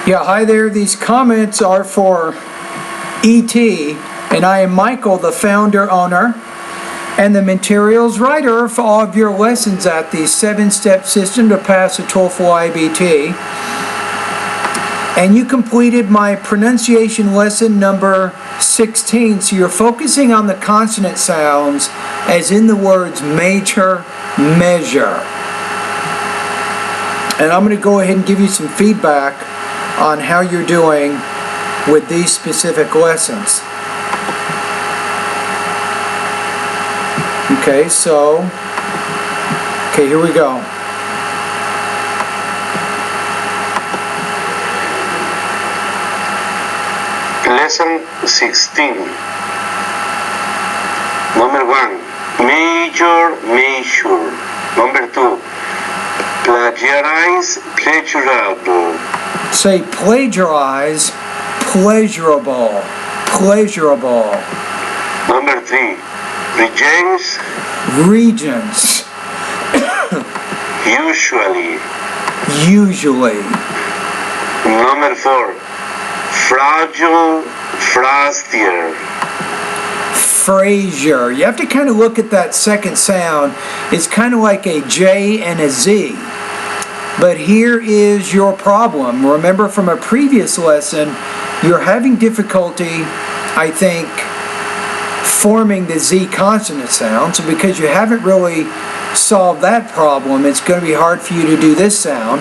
Yeah, hi there. These comments are for ET, and I am Michael, the founder, owner, and the materials writer for all of your lessons at the 7-step system to pass the TOEFL IBT. And you completed my pronunciation lesson number 16, so you're focusing on the consonant sounds as in the words major, measure. And I'm going to go ahead and give you some feedback on how you're doing with these specific lessons. Okay, here we go. Lesson 16. Number 1. Major, measure. Number 2. Plagiarize, pleasurable. Say plagiarize, pleasurable, pleasurable. Number 3. Regents, Regents, usually. usually. Number 4. Fragile, frastier. Frazier. You have to kind of look at that second sound. It's kind of like a J and a Z. But here is your problem. Remember from a previous lesson, you're having difficulty, I think, forming the Z consonant sound. So because you haven't really solved that problem, it's going to be hard for you to do this sound.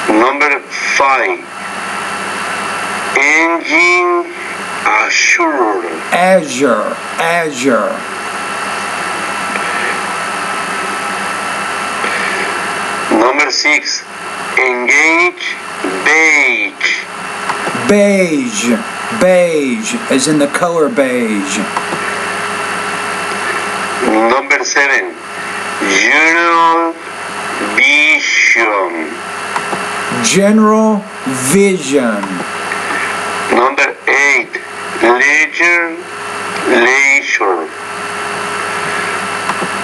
Number 5. Engine, assure. Azure, azure. Number 6. Engage, beige. Beige, beige, as in the color beige. Number 7. General vision. General vision. Number 8. Leisure, leisure.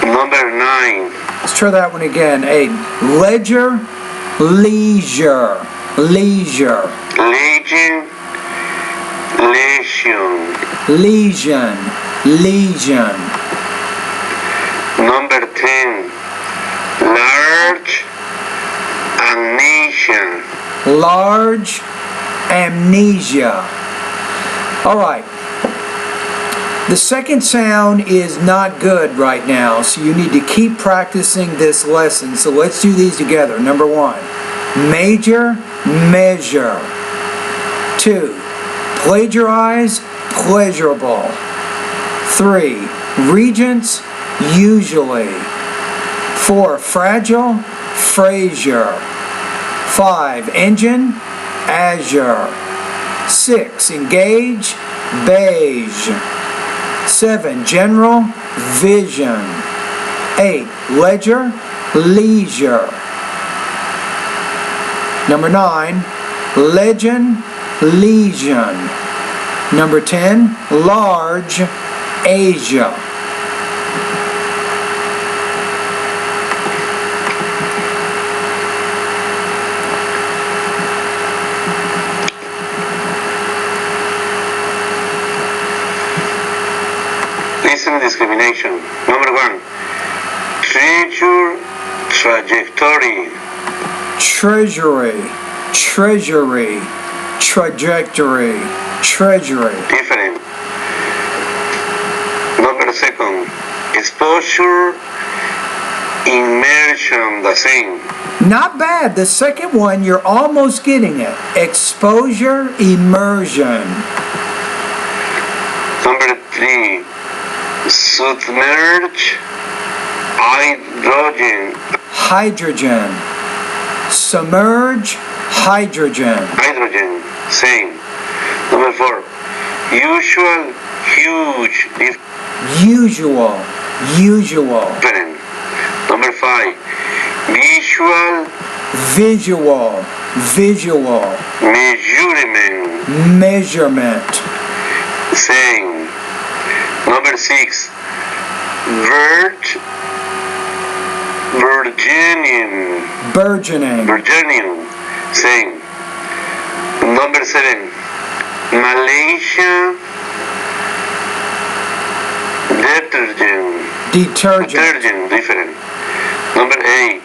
Number 9. Let's try that one again. 8. Ledger, leisure, leisure. Legion, lesion. Lesion, lesion. Number 10. Large, amnesia. Large, amnesia. All right. The second sound is not good right now, so you need to keep practicing this lesson. So let's do these together. Number 1, major, measure. 2, plagiarize, pleasurable. 3, regents, usually. 4, fragile, Frazier. 5, engine, azure. 6, engage, beige. 7, general, vision. 8, ledger, leisure. Number 9, legend, lesion. Number 10, large, Asia. Listen discrimination. Number 1. Treasure, trajectory. Treasury, treasury, trajectory, treasury. Different. Number 2. Exposure, immersion, the same. Not bad. The second one, you're almost getting it. Exposure, immersion. Number 3. Submerge, hydrogen. Hydrogen. Submerge, hydrogen. Hydrogen, same. Number 4. Usual, huge, Usual, usual. different. Number 5. Visual, Visual, visual. measurement, Measurement. same. Number 6. Virginian. Burgeoning. Virginian. Same. Number 7. Malaysia detergent. Detergent. Different. Number 8.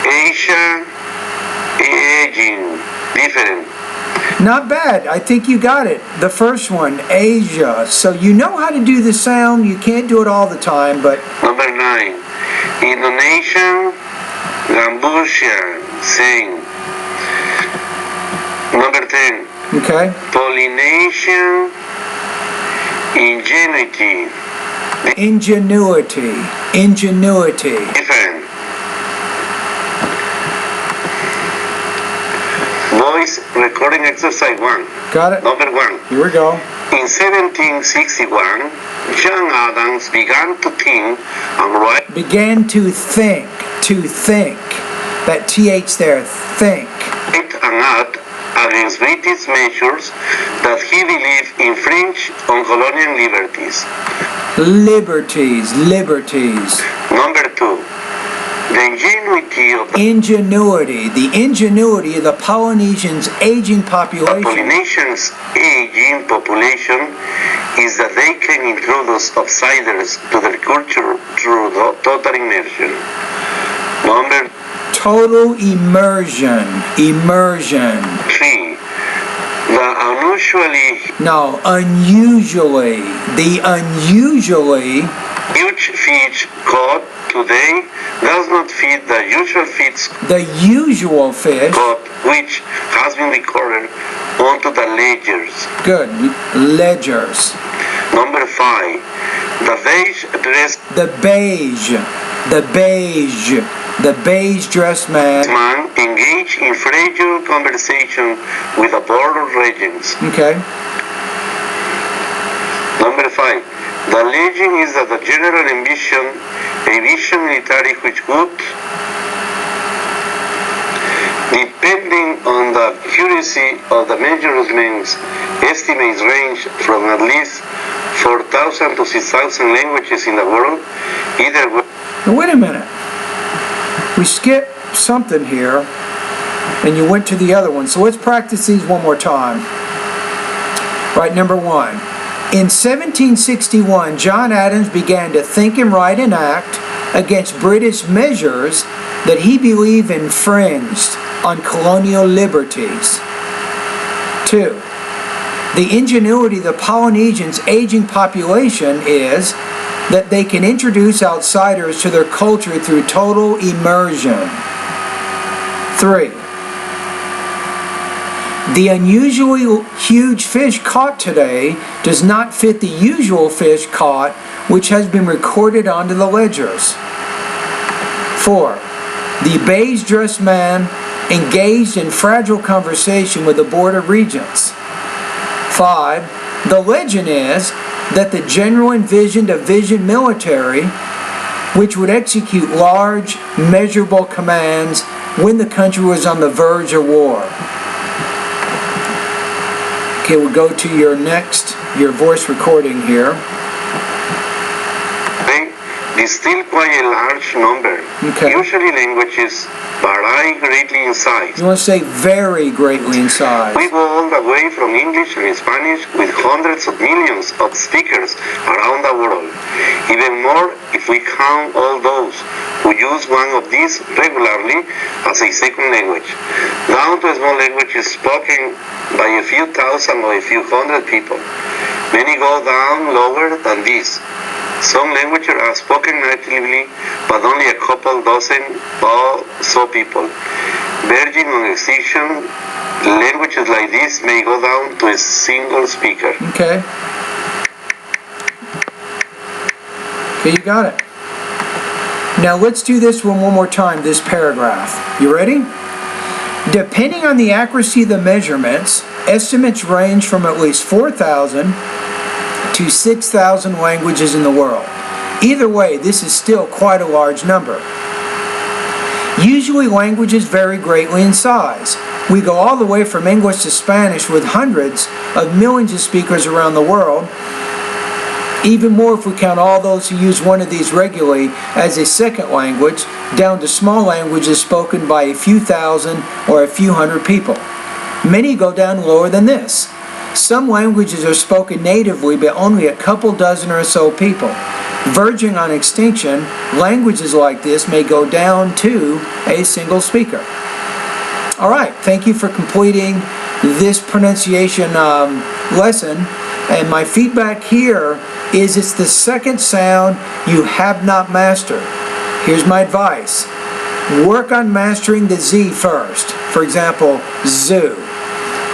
Asia aging. Different. Not bad. I think you got it. The first one, Asia. So you know how to do the sound. You can't do it all the time, but... Number 9. Indonesian Gambusia. Sing. Number 10. Okay. Polynesian ingenuity. Ingenuity. Different. Voice recording exercise 1. Got it? Number 1. Here we go. In 1761, John Adams began to think and write. Began to think. That TH there, think. An act against British measures that he believed infringed on colonial liberties. Liberties. Number 2. The ingenuity of the Polynesians' aging population. Polynesians' aging population is that they can introduce outsiders to their culture through total immersion. Number Total immersion. 3. The unusually huge fish caught today does not fit the usual fish caught, which has been recorded onto the ledgers. Good. Ledgers. Number 5. The beige dressed man engaged in fragile conversation with a border regents. Okay. Number 5. The legend is that the general ambition, a vision military which would, depending on the accuracy of the measurements, estimates range from at least 4,000 to 6,000 languages in the world. Either way. Now wait a minute. We skipped something here, and you went to the other one. So let's practice these one more time. Right, number 1. In 1761, John Adams began to think and write and act against British measures that he believed infringed on colonial liberties. 2. The ingenuity of the Polynesians' aging population is that they can introduce outsiders to their culture through total immersion. 3. The unusually huge fish caught today does not fit the usual fish caught, which has been recorded onto the ledgers. 4. The beige-dressed man engaged in fragile conversation with the border regents. 5. The legend is that the general envisioned a vision military which would execute large, measurable commands when the country was on the verge of war. Okay, we'll go to your voice recording here. Is still quite a large number. Okay. Usually languages vary greatly in size. You want to say very greatly in size. We go all the way from English and Spanish with hundreds of millions of speakers around the world. Even more if we count all those who use one of these regularly as a second language, down to a small language spoken by a few thousand or a few hundred people. Many go down lower than this. Some languages are spoken natively, but only a couple dozen or so people. Verging on extinction, languages like this may go down to a single speaker. Okay. Okay, you got it. Now let's do this one more time, this paragraph. You ready? Depending on the accuracy of the measurements, estimates range from at least 4,000 to 6,000 languages in the world. Either way, this is still quite a large number. Usually languages vary greatly in size. We go all the way from English to Spanish with hundreds of millions of speakers around the world, even more if we count all those who use one of these regularly as a second language, down to small languages spoken by a few thousand or a few hundred people. Many go down lower than this. Some languages are spoken natively by only a couple dozen or so people. Verging on extinction, languages like this may go down to a single speaker. All right, thank you for completing this pronunciation lesson. And my feedback here is it's the second sound you have not mastered. Here's my advice. Work on mastering the Z first. For example, zoo.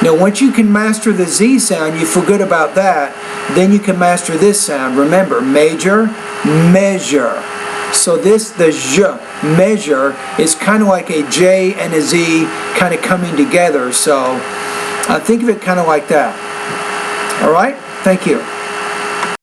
Now, once you can master the Z sound, you feel good about that, then you can master this sound. Remember, major, measure. So this, the zh, measure, is kind of like a J and a Z kind of coming together. So think of it kind of like that. All right? Thank you.